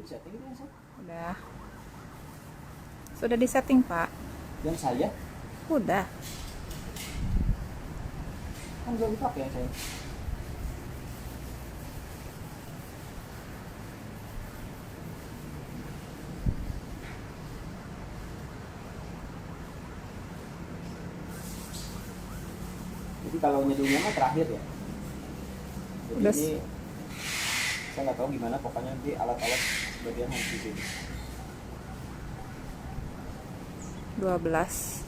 setting kan, Sat? Udah. Sudah disetting, Pak. Yang saya Udah. kan belum dipakai yang saya. Jadi kalau nyeduhnya mah terakhir ya. Jadi Udah. ini saya nggak tahu gimana, pokoknya nanti alat-alat sebagian harus di sini. 12.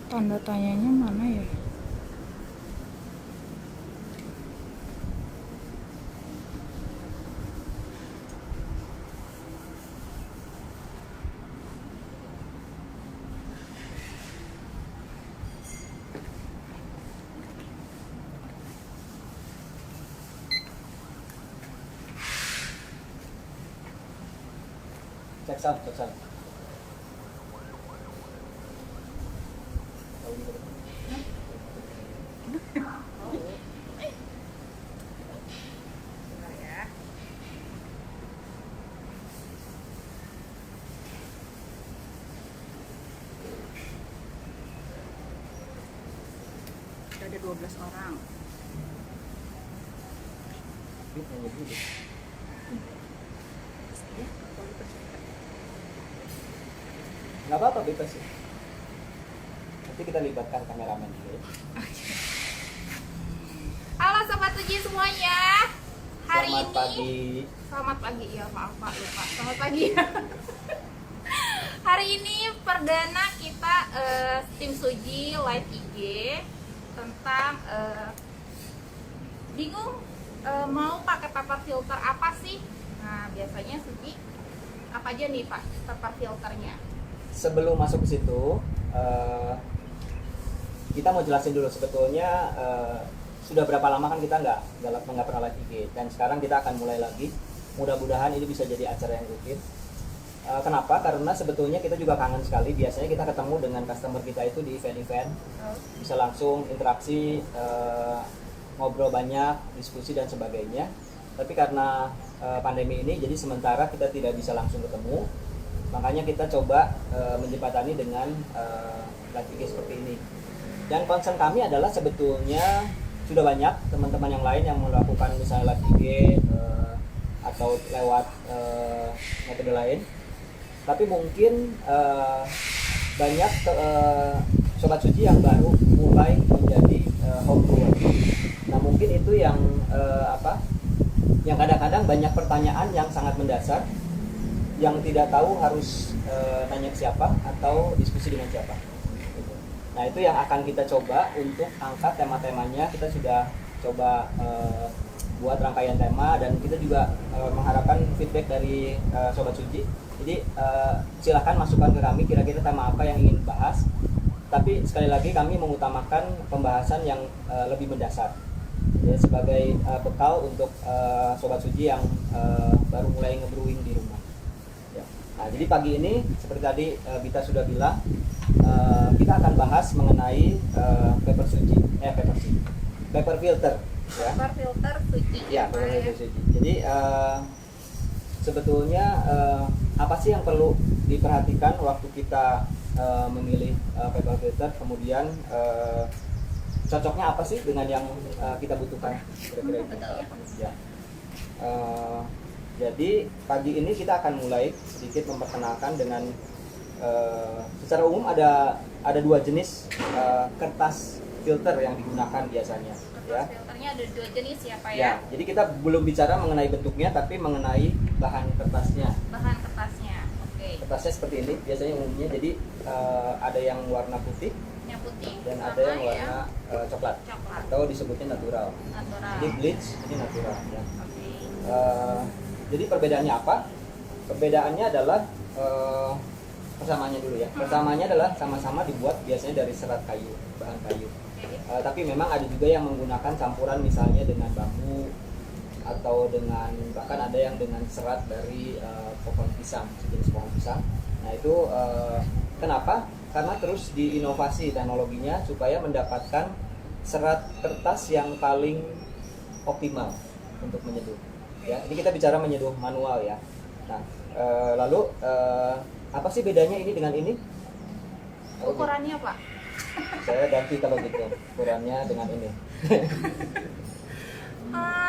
Tanda tanyanya mana ya? Cek sound, cek sound. Tahu gitu. Sudah ada 12 orang. Ini hanya dulu. Nggak apa-apa, bebas sih. Nanti kita libatkan kameramen juga ya. Halo Sobat Uji semuanya. Hari Selamat ini pagi. Selamat pagi ya, maaf Pak, lupa. Selamat pagi. Hari ini perdana kita tim Suji live IG tentang bingung mau pakai paper filter apa sih? Nah, biasanya Suji apa aja nih Pak paper filternya? Sebelum masuk ke situ, kita mau jelasin dulu sebetulnya sudah berapa lama kan kita nggak pernah live IG, dan sekarang kita akan mulai lagi. Mudah-mudahan ini bisa jadi acara yang rutin. Kenapa? Karena sebetulnya kita juga kangen sekali. Biasanya kita ketemu dengan customer kita itu di event-event, bisa langsung interaksi, ngobrol banyak, diskusi dan sebagainya. Tapi karena pandemi ini, jadi sementara kita tidak bisa langsung ketemu. Makanya kita coba menjembatani dengan live IG seperti ini. Dan concern kami adalah sebetulnya sudah banyak teman-teman yang lain yang melakukan misalnya live IG atau lewat metode lain. Tapi mungkin banyak Sobat Suji yang baru mulai menjadi homebrewer. Nah mungkin itu yang yang kadang-kadang banyak pertanyaan yang sangat mendasar, yang tidak tahu harus nanya ke siapa atau diskusi dengan siapa. Nah itu yang akan kita coba untuk angkat tema-temanya. Kita sudah coba buat rangkaian tema, dan kita juga mengharapkan feedback dari Sobat Suji. Jadi silakan masukkan ke kami kira-kira tema apa yang ingin dibahas. Tapi sekali lagi kami mengutamakan pembahasan yang lebih mendasar, ya, sebagai bekal untuk Sobat Suji yang baru mulai ngebrewing di rumah. Ya. Nah jadi pagi ini seperti tadi Bita sudah bilang, kita akan bahas mengenai paper filter, ya. Paper filter Suji. Ya, paper filter Suji. Jadi sebetulnya apa sih yang perlu diperhatikan waktu kita memilih paper filter, kemudian cocoknya apa sih dengan yang kita butuhkan kira-kira itu. Ya. Jadi pagi ini kita akan mulai sedikit memperkenalkan dengan secara umum ada dua jenis kertas filter yang digunakan biasanya. Ya. Filternya ada 2 jenis ya Pak ya? Ya, jadi kita belum bicara mengenai bentuknya, tapi mengenai bahan kertasnya. Bahan kertasnya, oke. Kertasnya seperti ini biasanya umumnya. Jadi ada yang warna putih Yang putih dan sama ada yang warna coklat, coklat, atau disebutnya natural. natural. Ini bleach, ini natural. Ya. Oke. Jadi perbedaannya apa? Perbedaannya adalah persamaannya dulu ya. Persamaannya adalah sama-sama dibuat biasanya dari serat kayu, bahan kayu. Tapi memang ada juga yang menggunakan campuran misalnya dengan bambu atau dengan bahkan ada yang dengan serat dari pohon pisang, sejenis pohon pisang. Nah itu kenapa? Karena terus diinovasi teknologinya supaya mendapatkan serat kertas yang paling optimal untuk menyeduh. Ya, ini kita bicara menyeduh manual ya. Nah, lalu apa sih bedanya ini dengan ini? Ukurannya Pak? Saya ganti kalau gitu, ukurannya dengan ini.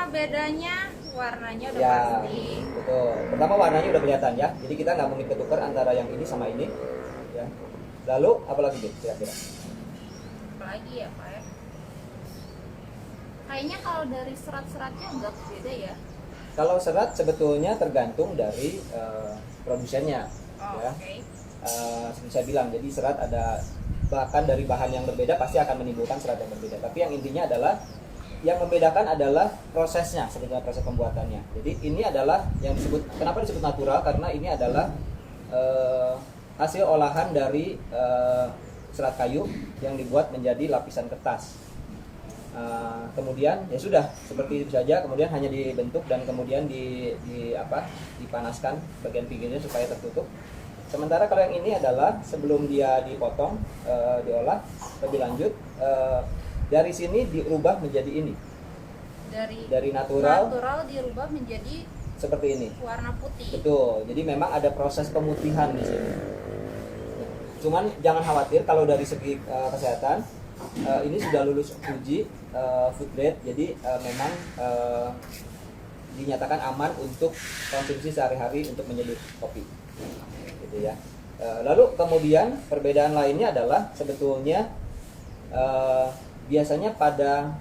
Bedanya warnanya udah Ya, pasti. betul. Pertama warnanya udah kelihatan ya. Jadi kita nggak mungkin ketukar antara yang ini sama ini. Ya. Lalu apalagi gitu kira-kira? Apalagi ya Pak ya? Kayaknya kalau dari serat-seratnya agak beda ya. Kalau serat sebetulnya tergantung dari produsennya. Oh, Ya. oke. Seperti saya bilang, jadi serat ada bahkan dari bahan yang berbeda pasti akan menimbulkan serat yang berbeda. Tapi yang intinya adalah yang membedakan adalah prosesnya, sebetulnya proses pembuatannya. Jadi ini adalah yang disebut, kenapa disebut natural? Karena ini adalah hasil olahan dari serat kayu yang dibuat menjadi lapisan kertas. Kemudian ya sudah seperti itu saja, kemudian hanya dibentuk dan kemudian dipanaskan bagian pinggirnya supaya tertutup. Sementara kalau yang ini adalah sebelum dia dipotong, diolah lebih lanjut, dari sini dirubah menjadi ini. Dari natural dirubah menjadi seperti ini. warna putih. Betul. Jadi memang ada proses pemutihan di sini. Cuman jangan khawatir kalau dari segi kesehatan, ini sudah lulus uji food grade. Jadi memang dinyatakan aman untuk konsumsi sehari-hari untuk menyeduh kopi. Gitu ya. Lalu kemudian perbedaan lainnya adalah sebetulnya biasanya pada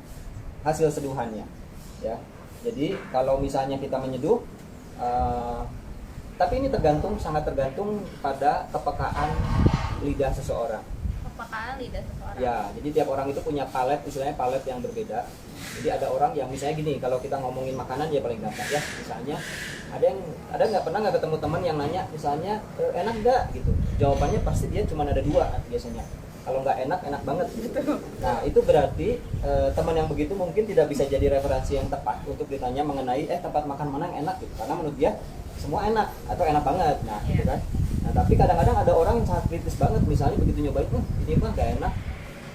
hasil seduhannya, ya. Jadi kalau misalnya kita menyeduh, tapi ini sangat tergantung pada kepekaan lidah seseorang. Kepekaan lidah seseorang. Ya, jadi tiap orang itu punya palet, istilahnya palet yang berbeda. Jadi ada orang yang misalnya gini, kalau kita ngomongin makanan ya paling gampang ya. Misalnya ada nggak pernah nggak ketemu teman yang nanya, misalnya enak nggak gitu. Jawabannya pasti dia cuma ada dua biasanya. Kalau nggak enak, enak banget gitu. Nah itu berarti teman yang begitu mungkin tidak bisa jadi referensi yang tepat untuk ditanya mengenai tempat makan mana yang enak gitu. Karena menurut dia semua enak atau enak banget. Nah gitu kan. Nah tapi kadang-kadang ada orang yang sangat kritis banget, misalnya begitu nyobain, ini mah nggak enak,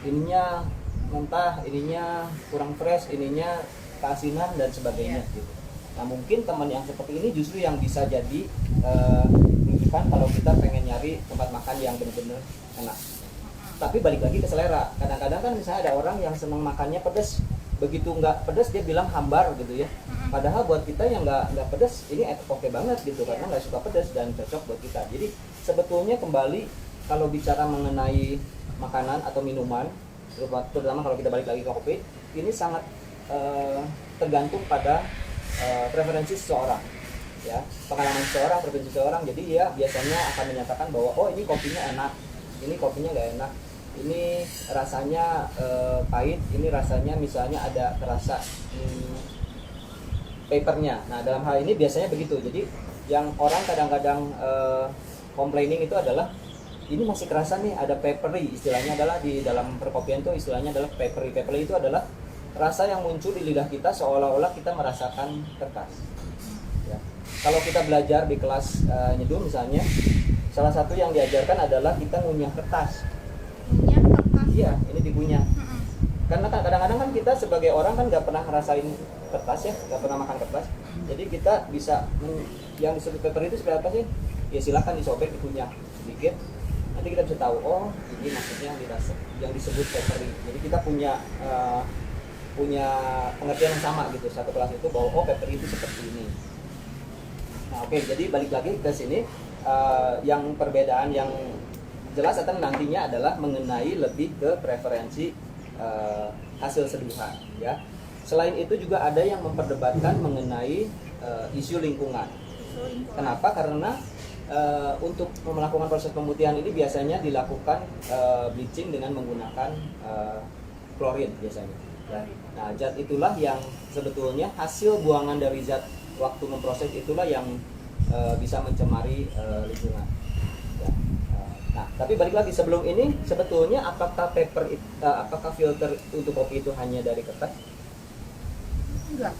ininya mentah, ininya kurang fresh, ininya keasinan dan sebagainya gitu. Nah mungkin teman yang seperti ini justru yang bisa jadi rujukan kalau kita pengen nyari tempat makan yang benar-benar enak. Tapi balik lagi ke selera. Kadang-kadang kan misalnya ada orang yang senang makannya pedas, begitu nggak pedas dia bilang hambar gitu ya. Padahal buat kita yang nggak pedas ini oke banget gitu karena nggak suka pedas dan cocok buat kita. Jadi sebetulnya kembali kalau bicara mengenai makanan atau minuman, terutama kalau kita balik lagi ke kopi, ini sangat tergantung pada preferensi seseorang, ya, pengalaman seseorang, preferensi seseorang. Jadi dia biasanya akan menyatakan bahwa oh ini kopinya enak, ini kopinya nggak enak, ini rasanya pahit, ini rasanya misalnya ada terasa papernya. Nah dalam hal ini biasanya begitu. Jadi yang orang kadang-kadang complaining itu adalah ini masih kerasa nih ada papery, istilahnya adalah di dalam perkopian itu istilahnya adalah papery. Papery itu adalah rasa yang muncul di lidah kita seolah-olah kita merasakan kertas. Ya. Kalau kita belajar di kelas nyeduh misalnya, salah satu yang diajarkan adalah kita ngunyah kertas. Ngunyah kertas. Iya, ini dikunyah. Karena kadang-kadang kan kita sebagai orang kan nggak pernah ngerasain kertas ya, nggak pernah makan kertas. Jadi kita bisa yang disebut paper itu seperti apa sih? Ya silakan disobek, dikunyah sedikit. Nanti kita bisa tahu, oh ini maksudnya yang disebut papery. Jadi kita punya pengertian yang sama gitu satu kelas itu bahwa oh papery itu seperti ini. Nah oke, jadi balik lagi ke sini. Yang perbedaan yang jelas akan nantinya adalah mengenai lebih ke preferensi hasil seduhan ya. Selain itu juga ada yang memperdebatkan mengenai isu lingkungan. Kenapa? Karena untuk melakukan proses pemutihan ini biasanya dilakukan bleaching dengan menggunakan klorin biasanya ya. Nah zat itulah yang sebetulnya hasil buangan dari zat waktu memproses itulah yang bisa mencemari lingkungan. Ya. Nah, tapi balik lagi sebelum ini sebetulnya apakah apakah filter untuk kopi itu hanya dari kertas? Enggak.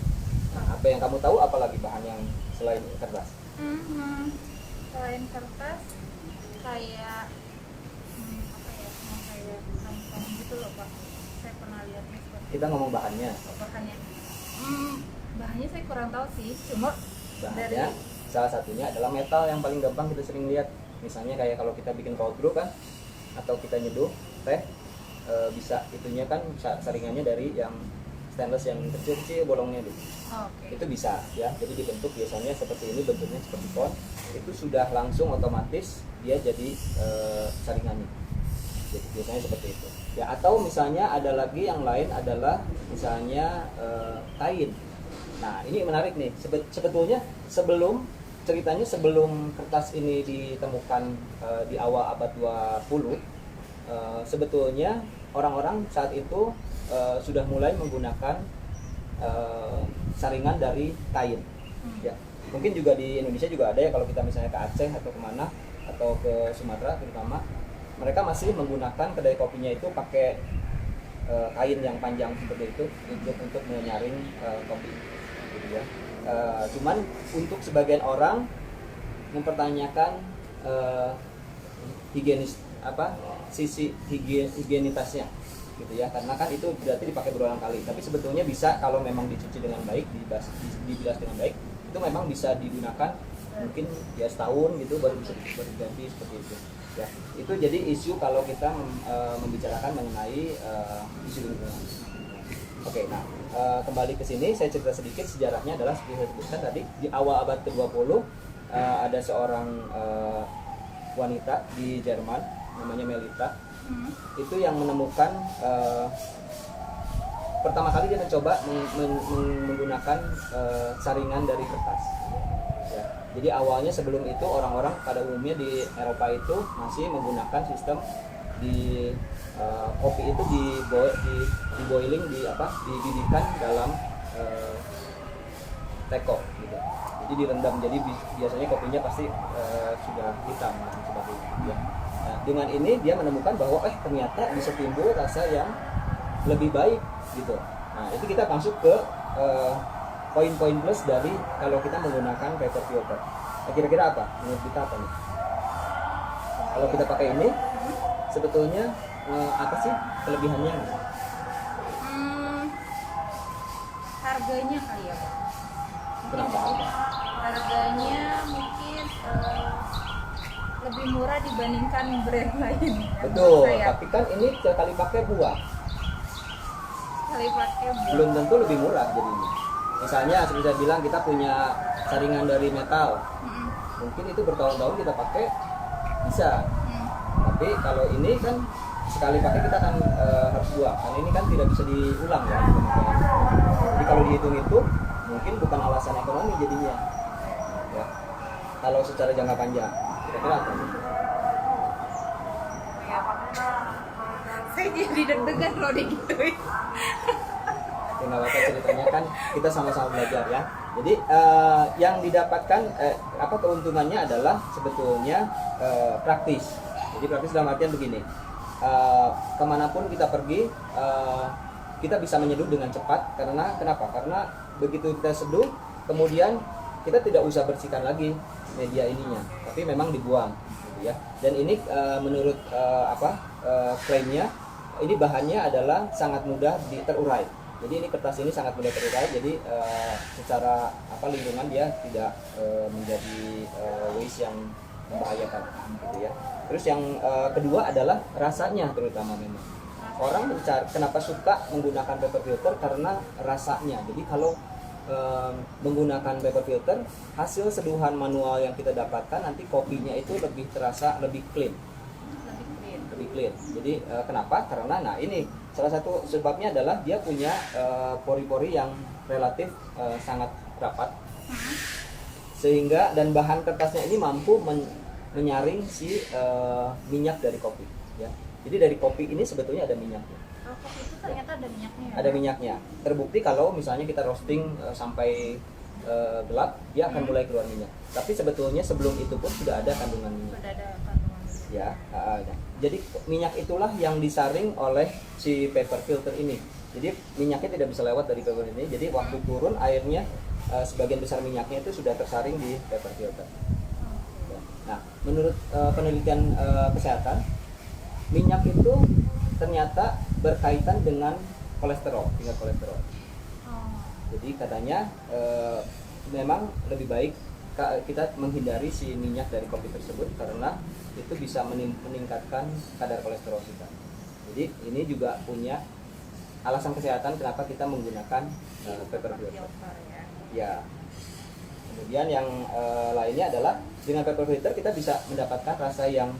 Nah, apa yang kamu tahu apalagi bahan yang selain kertas? Selain kertas kayak apa ya, mau kayak kantong gitu loh Pak, saya pernah lihatnya seperti Kita ngomong bahannya. bahannya. Bahannya saya kurang tahu sih, cuma Bahannya salah satunya adalah metal yang paling gampang kita sering lihat. Misalnya kayak kalau kita bikin cold brew kan, atau kita nyeduh teh, bisa itunya kan saringannya dari yang stainless yang kecil-kecil bolongnya gitu. Oke. Itu bisa ya, jadi dibentuk biasanya seperti ini, bentuknya seperti kon, itu sudah langsung otomatis dia jadi saringannya. Jadi biasanya seperti itu ya. Atau misalnya ada lagi yang lain adalah misalnya kain. Nah ini menarik nih, sebetulnya ceritanya sebelum kertas ini ditemukan di awal abad 20, sebetulnya orang-orang saat itu sudah mulai menggunakan saringan dari kain ya. Mungkin juga di Indonesia juga ada ya, kalau kita misalnya ke Aceh atau kemana atau ke Sumatera terutama, mereka masih menggunakan kedai kopinya itu pakai kain yang panjang seperti itu untuk menyaring kopi gitu ya. Cuman untuk sebagian orang mempertanyakan sisi higienitasnya gitu ya, karena kan itu berarti dipakai berulang kali. Tapi sebetulnya bisa kalau memang dicuci dengan baik, dibilas dengan baik, itu memang bisa digunakan mungkin ya setahun gitu baru bisa diganti seperti itu ya. Itu jadi isu kalau kita membicarakan mengenai isu lingkungan. Oke, nah kembali ke sini saya cerita sedikit sejarahnya. Adalah seperti saya sebutkan tadi, di awal abad ke-20 ada seorang wanita di Jerman namanya Melita. Itu yang menemukan pertama kali dia mencoba menggunakan saringan dari kertas ya. Jadi awalnya sebelum itu orang-orang pada umumnya di Eropa itu masih menggunakan sistem di kopi itu diboiling, dididihkan dalam teko gitu. Jadi direndam, jadi biasanya kopinya pasti sudah hitam dan sebagainya ya. Nah, dengan ini dia menemukan bahwa ternyata bisa timbul rasa yang lebih baik gitu. Nah itu kita masuk ke poin-poin plus dari kalau kita menggunakan paper filter. Nah, kira-kira apa menurut kita apa nih? Kalau kita pakai ini sebetulnya apa sih kelebihannya? Harganya kali ya Pak. Kenapa? Harganya mungkin lebih murah dibandingkan brand lain. Betul, tapi kan ini sekali pakai buah. Sekali pakai buah. Belum tentu lebih murah jadinya. Misalnya seperti saya bilang, kita punya saringan dari metal. Mungkin itu bertahun-tahun kita pakai bisa. Tapi kalau ini kan sekali pakai kita akan harus buang, karena ini kan tidak bisa diulang ya. Jadi kalau dihitung itu mungkin bukan alasan ekonomi jadinya. Ya. Kalau secara jangka panjang, kira-kira apa? Saya jadi deg-degan kalau digituin. Ya nggak apa-apa, ceritanya kan kita sama-sama belajar ya. Jadi yang didapatkan keuntungannya adalah sebetulnya praktis. Jadi praktis dalam artian begini, kemanapun kita pergi kita bisa menyeduh dengan cepat. Karena kenapa? Karena begitu kita seduh, kemudian kita tidak usah bersihkan lagi media ininya, tapi memang dibuang gitu ya. Dan ini menurut klaimnya, ini bahannya adalah sangat mudah terurai. Jadi ini kertas ini sangat mudah terurai, jadi secara lingkungan dia tidak menjadi waste yang membahayakan gitu ya. Terus yang kedua adalah rasanya, terutama memang orang kenapa suka menggunakan paper filter karena rasanya. Jadi kalau menggunakan paper filter, hasil seduhan manual yang kita dapatkan nanti kopinya itu lebih terasa lebih clean. Jadi kenapa? Karena ini salah satu sebabnya adalah dia punya pori-pori yang relatif sangat rapat, sehingga dan bahan kertasnya ini mampu menyaring si minyak dari kopi ya. Jadi dari kopi ini sebetulnya ada minyaknya. Kopi itu ternyata ada minyaknya ya? Ada minyaknya. Terbukti kalau misalnya kita roasting sampai gelap, dia akan mulai keluar minyak. Tapi sebetulnya sebelum itu pun sudah ada kandungan minyak. Sudah ada kandungan minyak. Ya, jadi minyak itulah yang disaring oleh si paper filter ini. Jadi minyaknya tidak bisa lewat dari paper ini. Jadi waktu turun airnya sebagian besar minyaknya itu sudah tersaring di paper filter. Nah, menurut penelitian kesehatan, minyak itu ternyata berkaitan dengan kolesterol, tingkat kolesterol. Jadi katanya memang lebih baik kita menghindari si minyak dari kopi tersebut karena itu bisa meningkatkan kadar kolesterol kita. Jadi ini juga punya alasan kesehatan kenapa kita menggunakan paper filter. Ya. Kemudian yang lainnya adalah dengan paper filter kita bisa mendapatkan rasa yang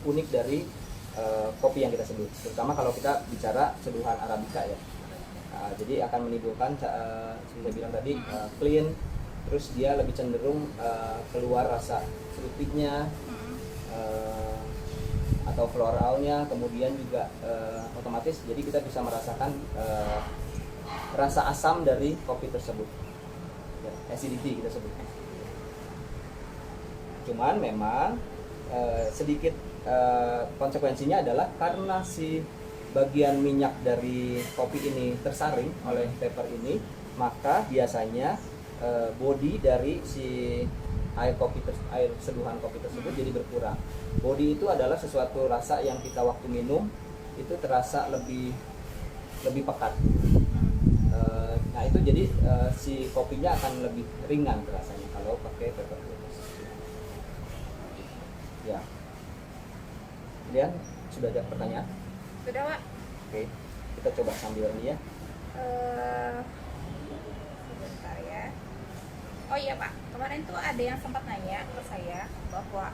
unik dari kopi yang kita seduh. Terutama kalau kita bicara seduhan arabica ya. Jadi akan menimbulkan seperti saya bilang tadi clean, terus dia lebih cenderung keluar rasa fruitynya atau floralnya, kemudian juga otomatis jadi kita bisa merasakan rasa asam dari kopi tersebut, ya, acidity kita sebutnya. Cuman memang sedikit konsekuensinya adalah karena si bagian minyak dari kopi ini tersaring oleh paper ini, maka biasanya body dari si air seduhan kopi tersebut jadi berkurang. Body itu adalah sesuatu rasa yang kita waktu minum itu terasa lebih pekat. Nah itu jadi si kopinya akan lebih ringan rasanya kalau pakai paper filter. Ya. Kemudian sudah ada pertanyaan? Sudah, Pak. Oke, kita coba sambil ini ya. Sebentar ya. Oh iya Pak, kemarin tuh ada yang sempat nanya ke saya bahwa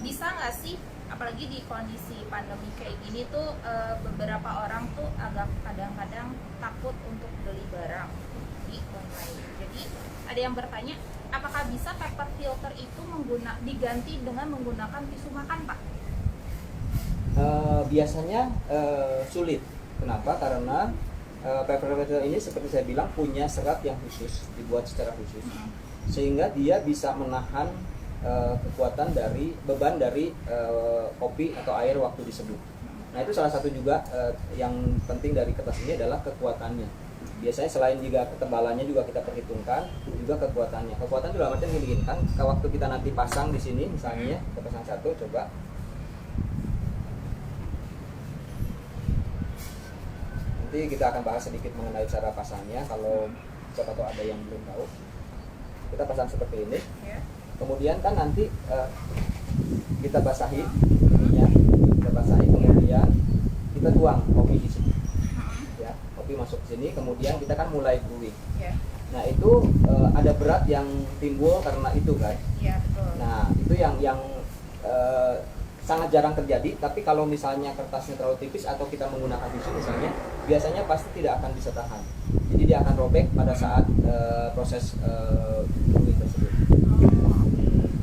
bisa nggak sih, apalagi di kondisi pandemi kayak gini tuh beberapa orang tuh agak kadang-kadang takut untuk beli barang di online. Jadi ada yang bertanya, apakah bisa paper filter itu diganti dengan menggunakan tisu makan, Pak? Biasanya sulit. Kenapa? Karena paper filter ini seperti saya bilang punya serat yang khusus, dibuat secara khusus, sehingga dia bisa menahan kekuatan dari beban dari kopi atau air waktu diseduh. Nah itu salah satu juga yang penting dari kertas ini adalah kekuatannya. Biasanya selain juga ketebalannya juga kita perhitungkan, juga kekuatannya. Kekuatan itu dalam artian gini kan, waktu kita nanti pasang di sini misalnya, kita pasang satu, coba. Nanti kita akan bahas sedikit mengenai cara pasangnya. Kalau siapa tahu ada yang belum tahu, kita pasang seperti ini. Kemudian kan nanti kita basahi, kita basahi, kemudian kita tuang kopi di sini. Ya, kopi masuk ke sini, kemudian kita kan mulai brewing. Nah itu ada berat yang timbul karena itu kan. Betul. Nah itu yang sangat jarang terjadi, tapi kalau misalnya kertasnya terlalu tipis atau kita menggunakan tisu misalnya, biasanya pasti tidak akan bisa tahan. Jadi dia akan robek pada saat proses brewing tersebut.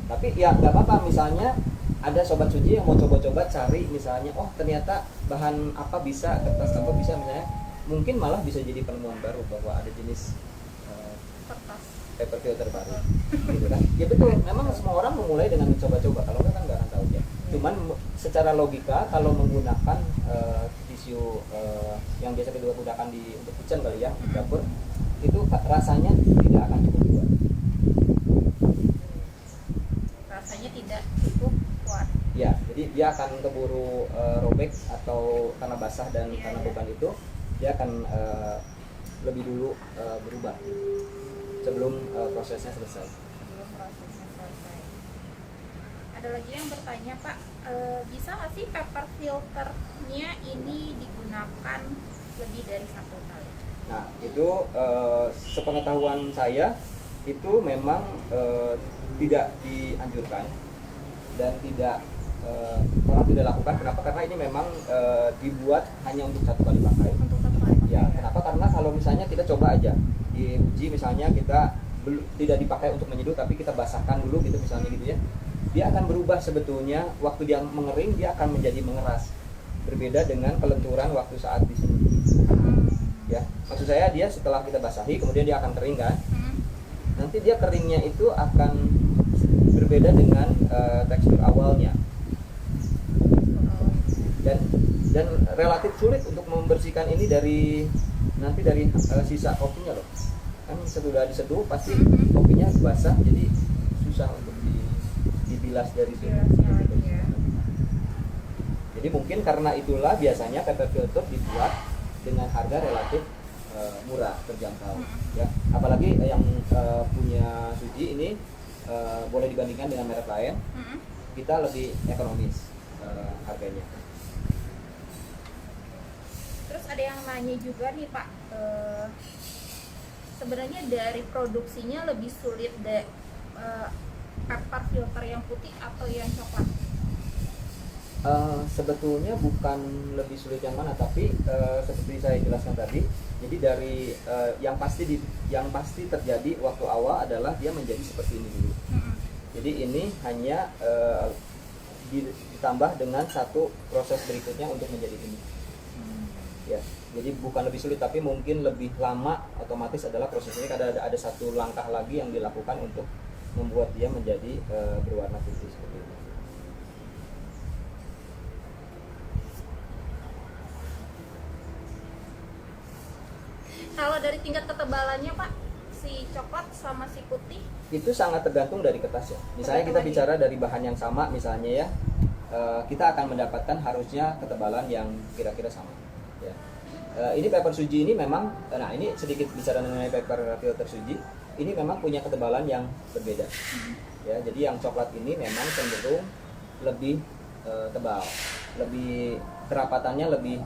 Tapi ya nggak apa-apa, misalnya ada sobat suji yang mau coba-coba cari misalnya, oh ternyata bahan apa bisa, kertas apa bisa misalnya, mungkin malah bisa jadi penemuan baru bahwa ada jenis paper filter baru, gitu kan? Ya betul, memang semua orang memulai dengan mencoba-coba, kalau enggak kan nggak akan tahu ya. Cuman secara logika kalau menggunakan tisu yang biasa kita gunakan untuk kitchen kali ya, di dapur, itu rasanya tidak akan cukup kuat. Rasanya tidak cukup kuat. Ya, jadi dia akan keburu robek atau karena basah dan karena beban itu dia akan lebih dulu berubah sebelum prosesnya selesai. Ada lagi yang bertanya, Pak, bisa nggak sih paper filternya ini digunakan lebih dari 1 kali? Nah, itu sepengetahuan saya itu memang tidak dianjurkan dan orang tidak lakukan. Kenapa? Karena ini memang dibuat hanya untuk 1 kali pakai. Untuk 1 kali pakai. Ya, kenapa? Karena kalau misalnya kita coba aja diuji, misalnya kita tidak dipakai untuk menyeduh tapi kita basahkan dulu gitu misalnya gitu ya, dia akan berubah sebetulnya waktu dia mengering, dia akan menjadi mengeras, berbeda dengan kelenturan waktu saat di sini ya. Maksud saya dia setelah kita basahi kemudian dia akan kering kan, nanti dia keringnya itu akan berbeda dengan tekstur awalnya. Dan dan relatif sulit untuk membersihkan ini dari sisa kopinya loh. Kan setelah diseduh pasti kopinya basah, jadi susah untuk dibilas dari sini. Jadi mungkin karena itulah biasanya paper filter dibuat dengan harga relatif murah, terjangkau ya. Apalagi yang punya Suji ini boleh dibandingkan dengan merek lain, kita lebih ekonomis harganya. Terus ada yang nanya juga nih Pak, sebenarnya dari produksinya lebih sulit paper filter yang putih atau yang coklat? Sebetulnya bukan lebih sulit yang mana, tapi seperti saya jelaskan tadi, jadi dari yang pasti terjadi waktu awal adalah dia menjadi seperti ini dulu. Jadi ini hanya ditambah dengan satu proses berikutnya untuk menjadi ini. Ya, jadi bukan lebih sulit, tapi mungkin lebih lama. Otomatis adalah proses ini karena ada satu langkah lagi yang dilakukan untuk membuat dia menjadi berwarna putih seperti ini. Kalau dari tingkat ketebalannya Pak, si coklat sama si putih itu sangat tergantung dari kertas ya. Misalnya kita bicara dari bahan yang sama misalnya ya, kita akan mendapatkan harusnya ketebalan yang kira-kira sama ya. Ini paper Suji ini memang, nah ini sedikit bicara mengenai paper filter Suji, ini memang punya ketebalan yang berbeda ya. Jadi yang coklat ini memang cenderung lebih tebal, lebih kerapatannya lebih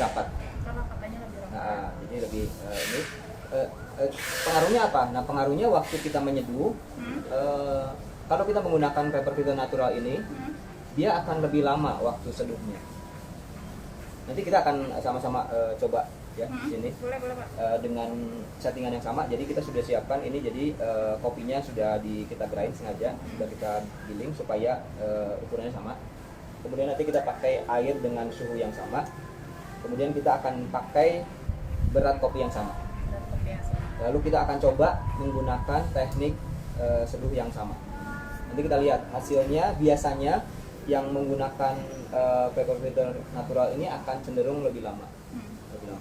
rapat. karena katanya lebih rapat. Nah, jadi lebih ini pengaruhnya apa? Nah, pengaruhnya waktu kita menyeduh, kalau kita menggunakan paper filter natural ini, dia akan lebih lama waktu seduhnya. Nanti kita akan sama-sama coba ya di sini. Boleh Pak. Dengan settingan yang sama. Jadi kita sudah siapkan ini, jadi kopinya sudah kita grind sengaja, sudah kita giling supaya ukurannya sama. Kemudian nanti kita pakai air dengan suhu yang sama. Kemudian kita akan pakai berat kopi yang sama. Lalu kita akan coba menggunakan teknik seduh yang sama. Nanti kita lihat hasilnya. Biasanya yang menggunakan paper filter natural ini akan cenderung lebih lama.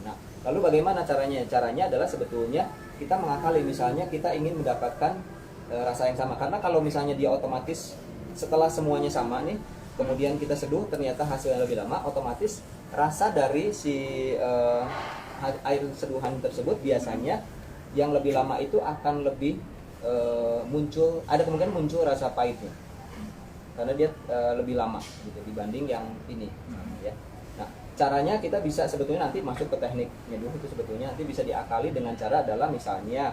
Nah, lalu bagaimana caranya? Caranya adalah sebetulnya kita mengakali, misalnya kita ingin mendapatkan rasa yang sama. Karena kalau misalnya dia otomatis setelah semuanya sama nih, kemudian kita seduh ternyata hasilnya lebih lama, otomatis rasa dari si air seduhan tersebut biasanya yang lebih lama itu akan lebih muncul, ada kemungkinan muncul rasa pahitnya karena dia lebih lama gitu dibanding yang ini ya. Nah, caranya kita bisa sebetulnya nanti masuk ke teknik nyeduh itu, sebetulnya nanti bisa diakali dengan cara adalah misalnya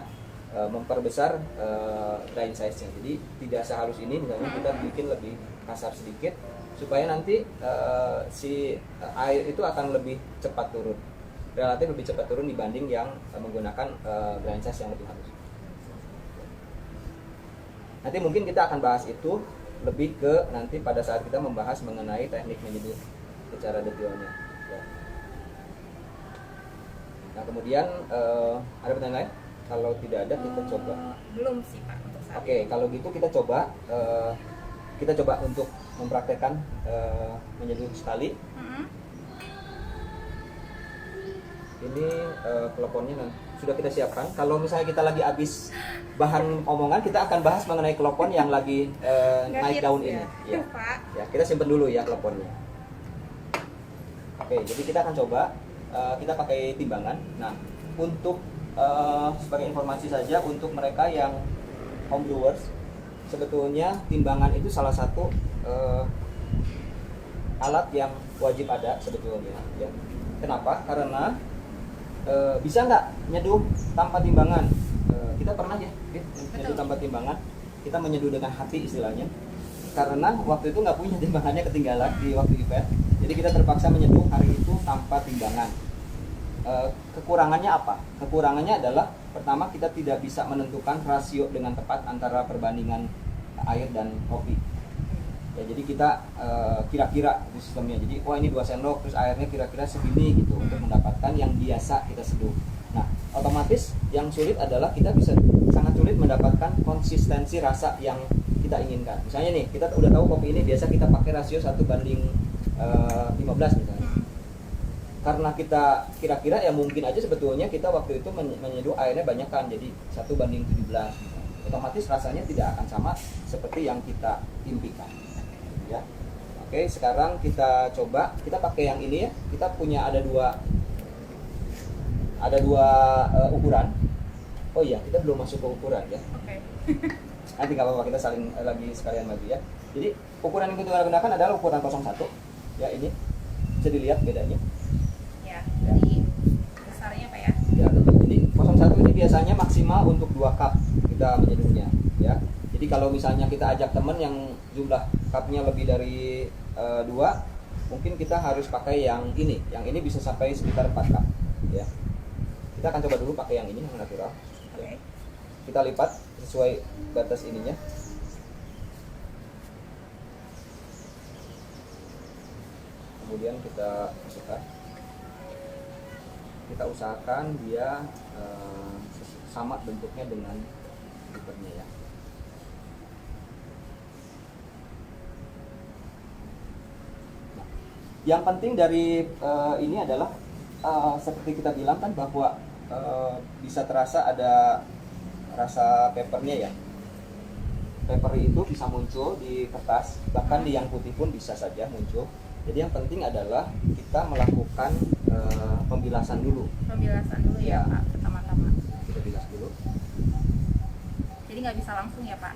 memperbesar grind size-nya. Jadi tidak sehalus ini, misalnya kita bikin lebih kasar sedikit supaya nanti si air itu akan lebih cepat turun, relatif lebih cepat turun dibanding yang menggunakan grind size yang lebih halus. Nanti mungkin kita akan bahas itu lebih ke nanti pada saat kita membahas mengenai teknik menyeduh secara detailnya ya. Nah, kemudian ada pertanyaan lain? Kalau tidak ada kita coba. Belum sih Pak untuk saat Oke, kalau gitu kita coba untuk mempraktekkan menyeduh sekali. Ini kleponnya sudah kita siapkan. Kalau misalnya kita lagi habis bahan omongan, kita akan bahas mengenai klepon yang lagi naik daun ini. Ya. Ya, kita simpen dulu ya kleponnya. Oke, jadi kita akan coba kita pakai timbangan. Nah, untuk sebagai informasi saja untuk mereka yang home brewers, sebetulnya timbangan itu salah satu alat yang wajib ada sebetulnya. Ya. Kenapa? Karena bisa nggak nyeduh tanpa timbangan? Kita pernah ya nyeduh tanpa timbangan. Kita menyeduh dengan hati istilahnya. Karena waktu itu nggak punya timbangannya, ketinggalan di waktu event. Jadi kita terpaksa menyeduh hari itu tanpa timbangan. Kekurangannya apa? Kekurangannya adalah pertama, kita tidak bisa menentukan rasio dengan tepat antara perbandingan air dan kopi. Ya, jadi kita kira-kira di sistemnya. Jadi ini 2 sendok terus airnya kira-kira segini gitu untuk mendapatkan yang biasa kita seduh. Nah, otomatis yang sulit adalah kita bisa sangat sulit mendapatkan konsistensi rasa yang kita inginkan. Misalnya nih, kita udah tahu kopi ini biasa kita pakai rasio 1:15 misalnya. karena kita kira-kira ya mungkin aja sebetulnya kita waktu itu menyeduh airnya banyak kan, jadi 1:17, otomatis rasanya tidak akan sama seperti yang kita impikan ya. Oke, sekarang kita coba, kita pakai yang ini ya. Kita punya ada dua ukuran. Oh iya, kita belum masuk ke ukuran ya. Oke. Nanti kalau apa-apa kita saling lagi sekalian lagi ya. Jadi ukuran yang kita gunakan adalah ukuran 01 ya, ini bisa dilihat bedanya Ya, dari besarnya Pak ya. ya. Jadi 01 ini biasanya maksimal untuk 2 cup kita menyeduhnya ya. Jadi kalau misalnya kita ajak teman yang jumlah cupnya lebih dari 2, mungkin kita harus pakai yang ini bisa sampai sekitar 4 cup ya. Kita akan coba dulu pakai yang ini, yang natural. Oke. Kita lipat sesuai batas ininya. Kemudian kita masukkan. Kita usahakan dia sama bentuknya dengan drippernya ya. Nah, yang penting dari ini adalah seperti kita bilang kan bahwa bisa terasa ada rasa papernya ya. Paper itu bisa muncul di kertas, bahkan di yang putih pun bisa saja muncul. Jadi yang penting adalah kita melakukan pembilasan dulu. Pembilasan dulu ya, Ya. Pak, pertama-tama. Kita bilas dulu. Jadi nggak bisa langsung ya Pak?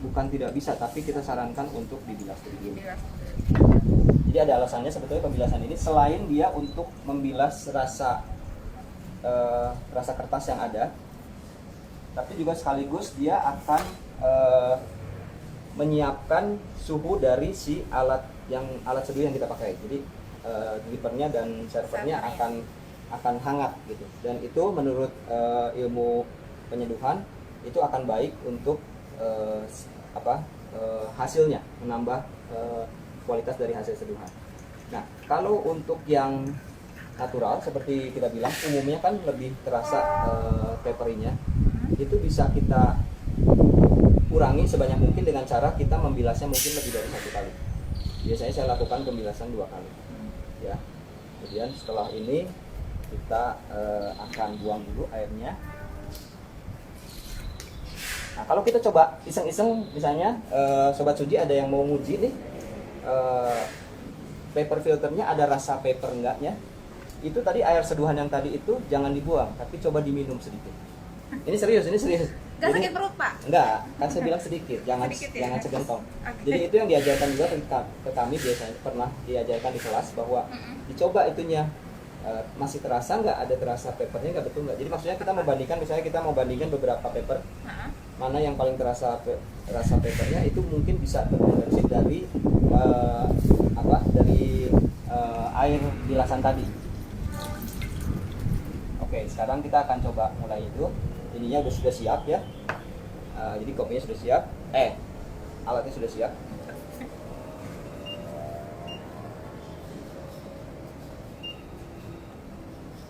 Bukan tidak bisa, tapi kita sarankan untuk dibilas dulu. Dibilas dulu. Jadi ada alasannya sebetulnya pembilasan ini, selain dia untuk membilas rasa kertas yang ada, tapi juga sekaligus dia akan menyiapkan suhu dari si alat seduh yang kita pakai. Jadi drippernya dan servernya akan hangat gitu. Dan itu menurut ilmu penyeduhan itu akan baik untuk hasilnya, menambah kualitas dari hasil seduhan. Nah, kalau untuk yang natural seperti kita bilang, umumnya kan lebih terasa peperinya. Itu bisa kita kurangi sebanyak mungkin dengan cara kita membilasnya mungkin lebih dari 1 kali. Biasanya saya lakukan pembilasan 2 kali ya. Kemudian setelah ini kita akan buang dulu airnya. Nah, kalau kita coba iseng-iseng misalnya Sobat Suji ada yang mau nguji nih, paper filternya ada rasa paper enggaknya, itu tadi air seduhan yang tadi itu jangan dibuang, tapi coba diminum sedikit. Ini serius. Gak sakit perut Pak? Enggak, kan saya bilang sedikit, jangan segentong. Jadi itu yang diajarkan juga ke kami, biasanya pernah diajarkan di kelas bahwa dicoba itunya masih terasa nggak, ada terasa papernya nggak, betul nggak. Jadi maksudnya kita membandingkan, misalnya kita mau bandingkan beberapa paper, mana yang paling terasa rasa papernya, itu mungkin bisa terkonversi dari air bilasan tadi. Oke, sekarang kita akan coba mulai itu. Ininya sudah siap ya. Jadi kopinya sudah siap. Alatnya sudah siap.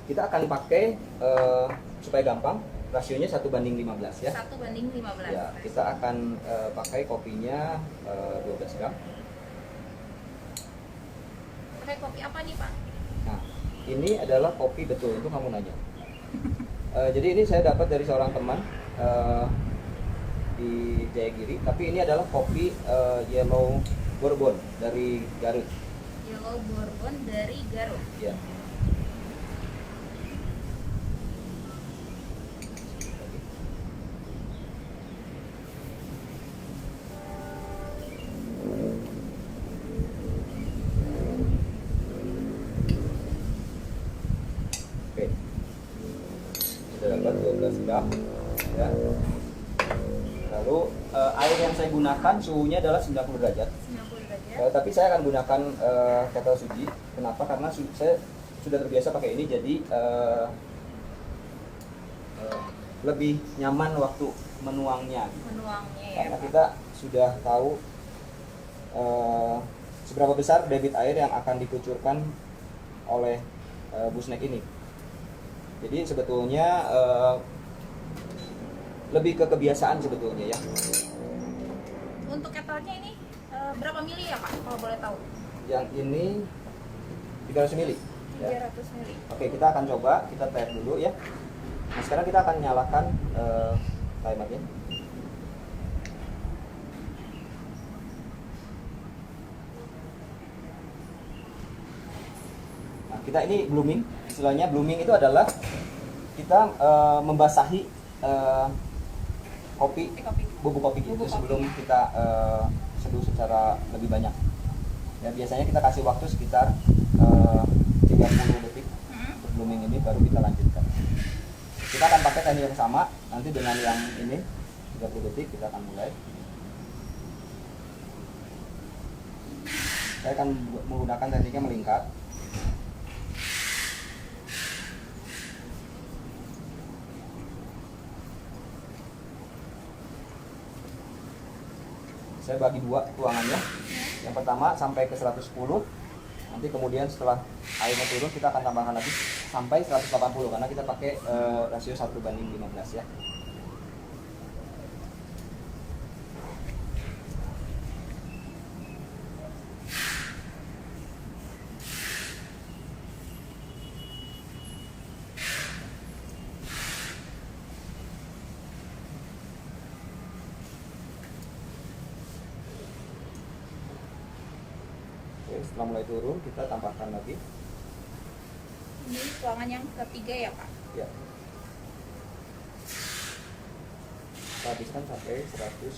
Kita akan pakai supaya gampang, rasionya 1:15 ya. 1:15. Ya, kita akan pakai kopinya 12 gram. Pakai kopi apa nih Pak? Nah, ini adalah kopi betul, itu kamu nanya. Jadi ini saya dapat dari seorang teman di Jayagiri, tapi ini adalah kopi Yellow Bourbon dari Garut. Yellow Bourbon dari Garut. Ya. Oke. Sudah dapat 12 gram ya. Lalu air yang saya gunakan suhunya adalah 90 derajat. 90 derajat. Tapi saya akan gunakan kettle suji. Kenapa? Karena saya sudah terbiasa pakai ini, jadi lebih nyaman waktu menuangnya. Menuangnya ya Karena Pak. kita sudah tahu seberapa besar debit air yang akan dikucurkan oleh busnek ini. Jadi sebetulnya lebih ke kebiasaan sebetulnya ya. Untuk kettlenya ini berapa mili ya Pak, kalau boleh tahu? Yang ini 300 mili. Ya. 300 mili. Oke, kita akan coba, kita tap dulu ya. Nah, sekarang kita akan nyalakan timernya. Nah, kita ini blooming. Istilahnya blooming itu adalah kita membasahi kopi, bubuk kopi itu Bubuk sebelum kopi. kita seduh secara lebih banyak. Ya, biasanya kita kasih waktu sekitar 30 detik untuk blooming ini, baru kita lanjutkan. Kita akan pakai teknik yang sama nanti dengan yang ini, 30 detik kita akan mulai. Saya akan menggunakan tekniknya melingkar. Saya bagi dua tuangannya. Yang pertama sampai ke 110. Nanti kemudian setelah airnya turun kita akan tambahkan lagi sampai 180 karena kita pakai rasio 1:15 ya. Oke, setelah mulai turun kita tambahkan lagi. Ini tuangan yang ketiga ya Pak? Ya. Kita habiskan sampai 180.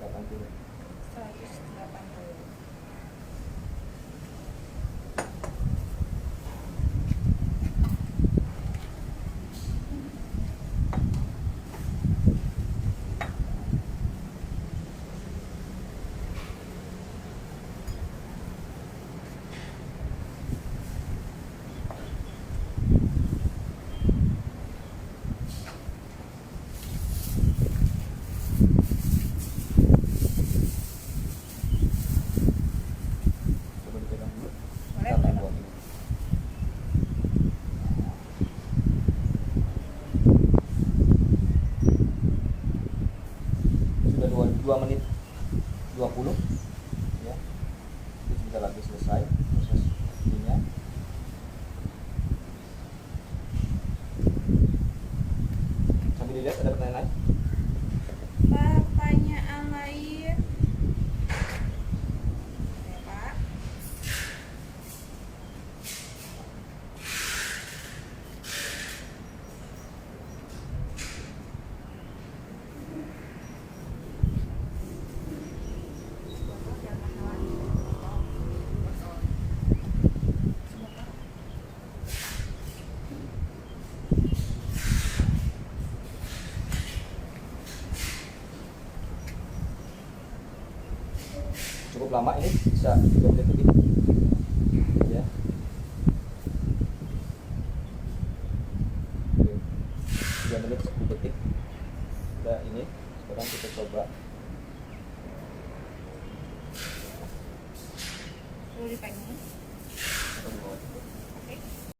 180. Coba dipegang dulu. Boleh, Kita akan boleh. buat ini. Sudah 2 menit 20 ya. Itu sebentar lagi selesai proses ininya. Sambil dilihat ada pertanyaan lain? Pertanyaan lain. Ya Pak. Cukup lama ini, bisa 2 menit lebih ya. Oke. 3 menit 10 detik udah ini. Sekarang kita coba. Perlu dipegang.